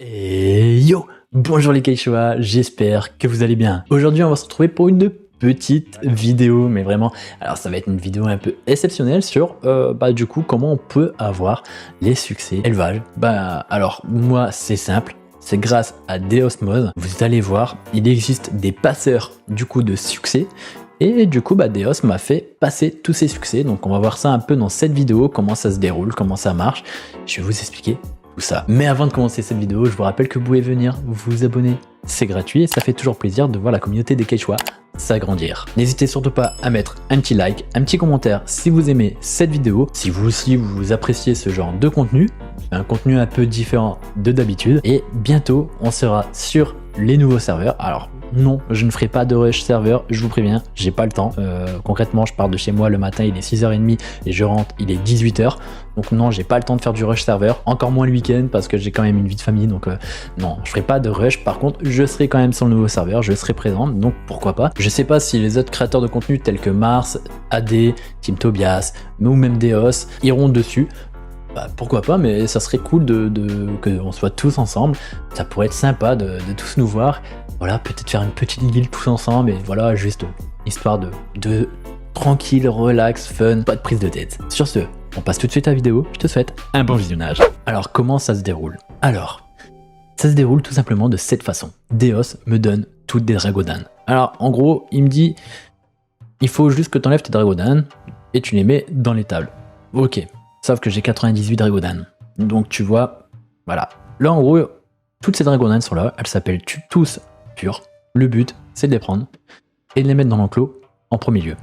Et yo, bonjour les Quechua, j'espère que vous allez bien. Aujourd'hui on va se retrouver pour une petite vidéo, mais vraiment, alors ça va être une vidéo un peu exceptionnelle sur du coup comment on peut avoir les succès élevage. Alors moi c'est simple, c'est grâce à Deos. Vous allez voir, il existe des passeurs du coup de succès. Et du coup, Deos m'a fait passer tous ces succès. Donc on va voir ça un peu dans cette vidéo, comment ça se déroule, comment ça marche. Je vais vous expliquer tout ça. Mais avant de commencer cette vidéo, je vous rappelle que vous pouvez venir vous abonner. C'est gratuit et ça fait toujours plaisir de voir la communauté des Quechua s'agrandir. N'hésitez surtout pas à mettre un petit like, un petit commentaire si vous aimez cette vidéo. Si vous aussi vous appréciez ce genre de contenu, un contenu un peu différent de d'habitude. Et bientôt, on sera sur les nouveaux serveurs. Alors non, je ne ferai pas de rush serveur, je vous préviens, j'ai pas le temps. Concrètement, je pars de chez moi le matin, il est 6h30 et je rentre, il est 18h. Donc non, j'ai pas le temps de faire du rush serveur, encore moins le week-end parce que j'ai quand même une vie de famille. Donc non, je ferai pas de rush. Par contre, je serai quand même sur le nouveau serveur, je serai présent, donc pourquoi pas. Je sais pas si les autres créateurs de contenu tels que Mars, AD, Team Tobias, ou même Deos iront dessus. Pourquoi pas, mais ça serait cool qu'on soit tous ensemble. Ça pourrait être sympa de tous nous voir. Voilà, peut-être faire une petite guilde tous ensemble, et voilà, juste histoire de tranquille, relax, fun, pas de prise de tête. Sur ce, on passe tout de suite à la vidéo, je te souhaite un bon visionnage. Alors, comment ça se déroule? Alors, ça se déroule tout simplement de cette façon. Deos me donne toutes des Dragodan. Alors, en gros, il me dit, il faut juste que tu enlèves tes Dragodan, et tu les mets dans les tables. Ok, sauf que j'ai 98 Dragodan. Donc tu vois, voilà. Là, en gros, toutes ces Dragodan sont là, elles s'appellent tous purs. Le but, c'est de les prendre et de les mettre dans l'enclos en premier lieu.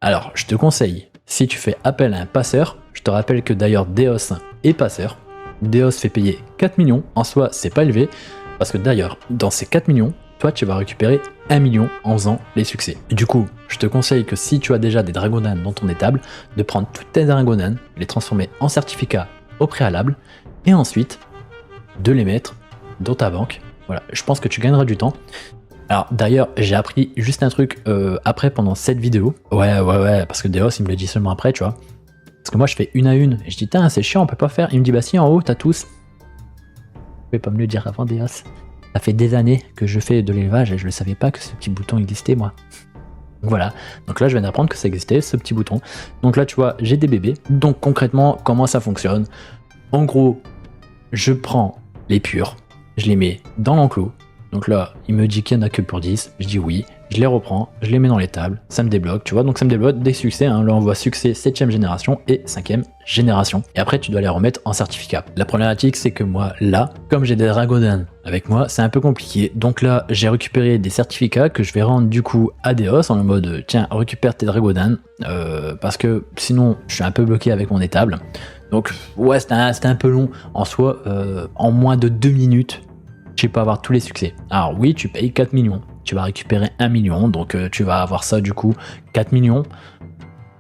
Alors, je te conseille, si tu fais appel à un passeur, je te rappelle que d'ailleurs Deos est passeur. Deos fait payer 4 millions, en soi, c'est pas élevé, parce que d'ailleurs, dans ces 4 millions, toi, tu vas récupérer 1 million en faisant les succès. Du coup, je te conseille que si tu as déjà des Dragodan dans ton étable, de prendre toutes tes Dragodan, les transformer en certificats au préalable, et ensuite de les mettre dans ta banque. Voilà, je pense que tu gagneras du temps. Alors d'ailleurs, j'ai appris juste un truc après pendant cette vidéo. Ouais, parce que Deos, il me le dit seulement après, tu vois. Parce que moi, je fais une à une. Et je dis, tiens, c'est chiant, on peut pas faire. Il me dit, bah si, en haut, t'as tous. Vous pouvez pas me le dire avant, Deos. Ça fait des années que je fais de l'élevage et je ne savais pas que ce petit bouton existait, moi. Donc voilà, donc là je viens d'apprendre que ça existait, ce petit bouton. Donc là tu vois, j'ai des bébés. Donc concrètement, comment ça fonctionne? En gros, je prends les purs, je les mets dans l'enclos. Donc là, il me dit qu'il n'y en a que pour 10, je dis oui, je les reprends, je les mets dans les tables, ça me débloque, tu vois, donc ça me débloque des succès, hein. Là on voit succès 7ème génération et 5ème génération. Et après tu dois les remettre en certificat. La problématique c'est que moi, là, comme j'ai des Dragodan avec moi, c'est un peu compliqué. Donc là, j'ai récupéré des certificats que je vais rendre du coup à Deos en mode, tiens, récupère tes Dragodan, parce que sinon je suis un peu bloqué avec mon étable. Donc ouais, c'était un peu long en soi, en moins de 2 minutes. Tu peux avoir tous les succès. Alors oui, tu payes 4 millions, tu vas récupérer 1 million, donc tu vas avoir ça du coup 4 millions.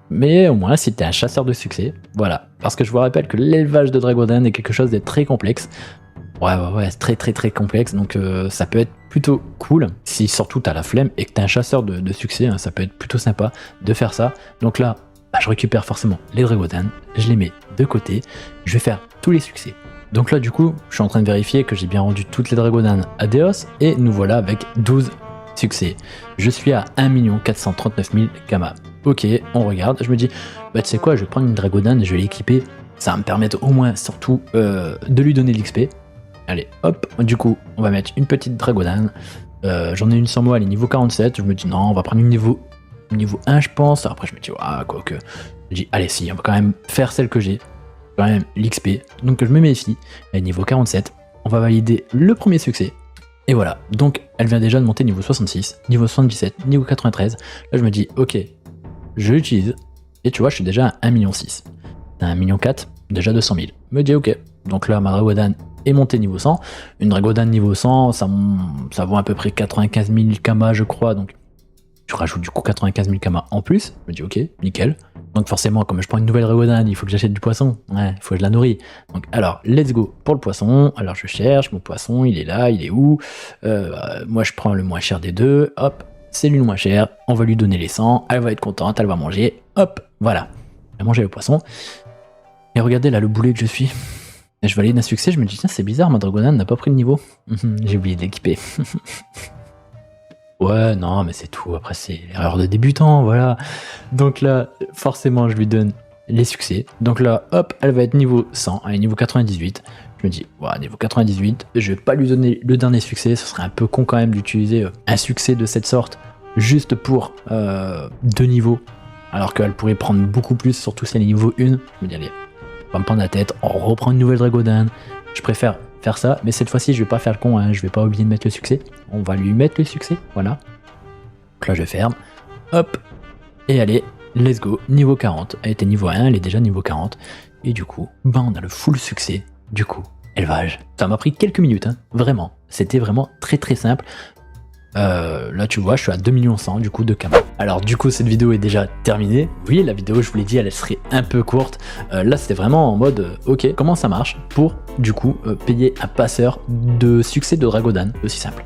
Mais au moins si tu es un chasseur de succès, voilà. Parce que je vous rappelle que l'élevage de Dragodan est quelque chose de très complexe. Ouais, c'est très complexe, donc ça peut être plutôt cool. Si surtout tu as la flemme et que tu es un chasseur de succès, hein, ça peut être plutôt sympa de faire ça. Donc là, je récupère forcément les Dragodan, je les mets de côté, je vais faire tous les succès. Donc là du coup, je suis en train de vérifier que j'ai bien rendu toutes les Dragodan à Deos et nous voilà avec 12 succès. Je suis à 1 439 000 Kama. Ok, on regarde, je me dis, tu sais quoi, je vais prendre une Dragodan et je vais l'équiper. Ça va me permettre au moins surtout de lui donner l'XP. Allez, hop, du coup, on va mettre une petite Dragodan. J'en ai une sur moi, elle est niveau 47. Je me dis, non, on va prendre une niveau 1, je pense. Après, je me dis, quoi que. Je dis, allez, si, on va quand même faire celle que j'ai. Quand même l'XP. Donc, je me mets ici, elle est niveau 47. On va valider le premier succès. Et voilà. Donc, elle vient déjà de monter niveau 66, niveau 77, niveau 93. Là, je me dis, ok, je l'utilise. Et tu vois, je suis déjà à 1,6 million. À 1,4 million, déjà 200 000. Me dis, ok. Donc là, ma Dragodan est montée niveau 100. Une Dragodan niveau 100, ça vaut à peu près 95 000 Kama, je crois. Donc, tu rajoutes du coup 95 000 Kama en plus. Je me dis, ok, nickel. Donc forcément, comme je prends une nouvelle Dragodan, il faut que j'achète du poisson. Ouais, il faut que je la nourris. Donc alors, let's go pour le poisson. Alors je cherche, mon poisson, il est là, il est où? Moi je prends le moins cher des deux. Hop, c'est lui le moins cher. On va lui donner les 100. Elle va être contente, elle va manger. Hop, voilà. Elle a mangé le poisson. Et regardez là le boulet que je suis. Et je valide un succès, je me dis tiens c'est bizarre, ma Dragonane n'a pas pris de niveau. J'ai oublié de l'équiper. Ouais, non, mais c'est tout. Après, c'est l'erreur de débutant, voilà. Donc là, forcément, je lui donne les succès. Donc là, hop, elle va être niveau 100, elle est niveau 98. Je me dis, ouais, niveau 98, je vais pas lui donner le dernier succès. Ce serait un peu con quand même d'utiliser un succès de cette sorte juste pour 2 niveaux. Alors qu'elle pourrait prendre beaucoup plus, surtout si elle est niveau 1. Je me dis, allez, pas me prendre la tête, on reprend une nouvelle Dragonane. Je préfère faire ça, mais cette fois-ci je vais pas faire le con, hein, je vais pas oublier de mettre le succès, on va lui mettre le succès, voilà. Donc là je ferme, hop, et allez, let's go, niveau 40, elle était niveau 1, elle est déjà niveau 40, et du coup, bah on a le full succès, du coup, élevage. Ça m'a pris quelques minutes, hein, vraiment, c'était vraiment très très simple. Là tu vois je suis à 2 100 000 du coup de camo. Alors du coup cette vidéo est déjà terminée. Oui la vidéo je vous l'ai dit elle serait un peu courte. Là c'était vraiment en mode ok comment ça marche pour du coup payer un passeur de succès de Dragonane, aussi simple.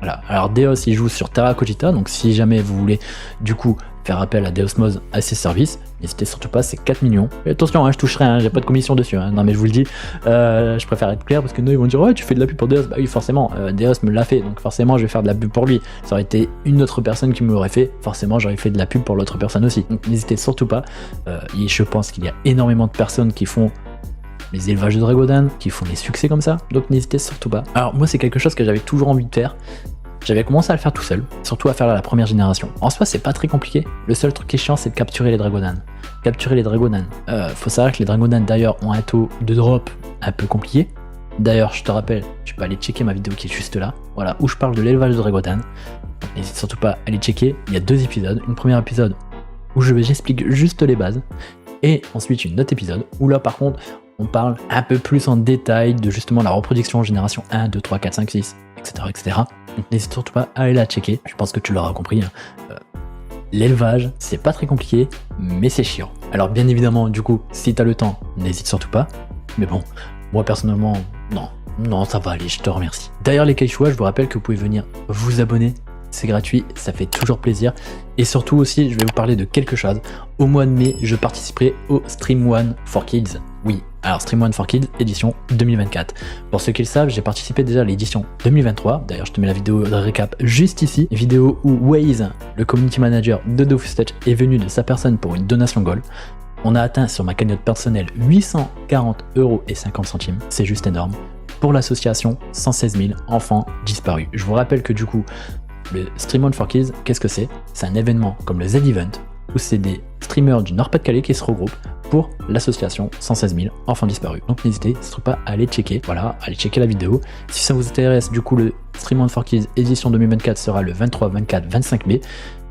Voilà, alors Deos il joue sur Terra Cogita, donc si jamais vous voulez du coup faire appel à Deosmos à ses services, n'hésitez surtout pas, c'est 4 millions. Et attention, hein, je toucherai, hein, j'ai pas de commission dessus, hein. Non mais je vous le dis, je préfère être clair parce que nous ils vont dire ouais tu fais de la pub pour Deos, bah oui forcément, Deos me l'a fait, donc forcément je vais faire de la pub pour lui. Ça aurait été une autre personne qui me l'aurait fait, forcément j'aurais fait de la pub pour l'autre personne aussi. Donc n'hésitez surtout pas, et je pense qu'il y a énormément de personnes qui font les élevages de Dragonane, qui font des succès comme ça, donc n'hésitez surtout pas. Alors moi c'est quelque chose que j'avais toujours envie de faire. J'avais commencé à le faire tout seul, surtout à faire la première génération. En soi, c'est pas très compliqué. Le seul truc qui est chiant, c'est de capturer les Dragonanes. Capturer les Dragonanes. Faut savoir que les Dragonanes, d'ailleurs, ont un taux de drop un peu compliqué. D'ailleurs, je te rappelle, tu peux aller checker ma vidéo qui est juste là, voilà, où je parle de l'élevage de Dragonane. N'hésite surtout pas à aller checker. Il y a 2 épisodes. Une première épisode où j'explique juste les bases, et ensuite une autre épisode où là, par contre, on parle un peu plus en détail de justement la reproduction génération 1, 2, 3, 4, 5, 6, etc. etc. Donc n'hésite surtout pas à aller la checker, je pense que tu l'auras compris. L'élevage, c'est pas très compliqué, mais c'est chiant. Alors bien évidemment, du coup, si t'as le temps, n'hésite surtout pas. Mais bon, moi personnellement, non, ça va aller, je te remercie. D'ailleurs les Quechua, je vous rappelle que vous pouvez venir vous abonner. C'est gratuit, ça fait toujours plaisir. Et surtout aussi, je vais vous parler de quelque chose. Au mois de mai, je participerai au Stream One for Kids. Oui, alors Stream One for Kids, édition 2024. Pour ceux qui le savent, j'ai participé déjà à l'édition 2023. D'ailleurs, je te mets la vidéo de récap juste ici. Vidéo où Waze, le community manager de Dofus Touch, est venu de sa personne pour une donation goal. On a atteint sur ma cagnotte personnelle 840,50 €. C'est juste énorme. Pour l'association 116 000 enfants disparus. Je vous rappelle que du coup, le Stream One for Kids, qu'est-ce que c'est? C'est un événement comme le Z-Event, où c'est des streamers du Nord-Pas-de-Calais qui se regroupent pour l'association 116 000 enfants disparus. Donc n'hésitez surtout pas à aller checker, voilà, allez checker la vidéo. Si ça vous intéresse, du coup, le Stream One for Kids édition 2024 sera le 23, 24, 25 mai.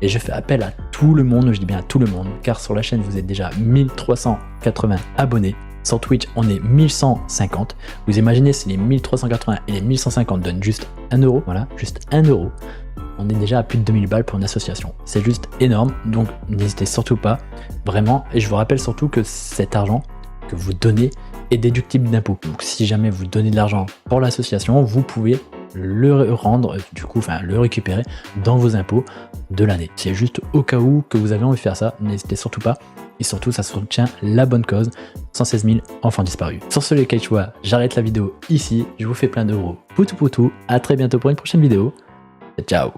Et je fais appel à tout le monde, je dis bien à tout le monde, car sur la chaîne, vous êtes déjà 1380 abonnés. Sur Twitch, on est 1150. Vous imaginez si les 1380 et les 1150 donnent juste 1 €, voilà, juste 1 €. On est déjà à plus de 2000 balles pour une association. C'est juste énorme, donc n'hésitez surtout pas, vraiment. Et je vous rappelle surtout que cet argent que vous donnez est déductible d'impôts. Donc si jamais vous donnez de l'argent pour l'association, vous pouvez le rendre, du coup, enfin le récupérer dans vos impôts de l'année. C'est juste au cas où que vous avez envie de faire ça, n'hésitez surtout pas. Et surtout, ça soutient la bonne cause, 116 000 enfants disparus. Sur ce les Quechua, j'arrête la vidéo ici. Je vous fais plein d'euros. Poutou poutou, à très bientôt pour une prochaine vidéo. Ciao.